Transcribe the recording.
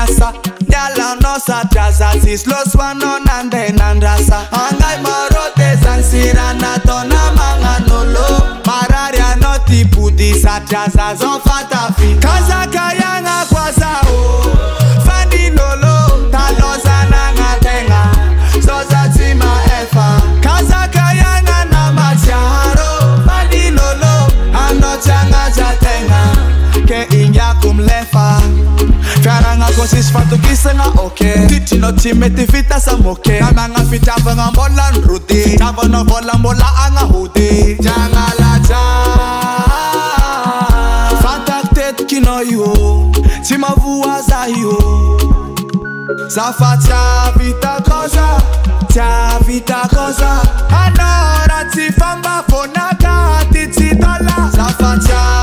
nyasa Nyala no sa jaza sis los wano nande nandrasa Angai marote zansira na tona manganolo Mararia no tiputi sa jaza zofata fi Kaza kayanga kwa sao Fandi nolo taloza na ngatenga Zoza tima EFA Kaza kayanga na macharo Fandi nolo ano changa jatenga Ke inya kumlefa Karanga kosis fatu kisa nga oke Titi no timeti fita sa moke Kama nga fitava nga mbola nruti Fitava no vola mbola anga huti Janga la ja Fatak tet kino yo Tima vuwa za yo Zafa tia vita koza Anora ti famba fonaka titi dola Zafa tia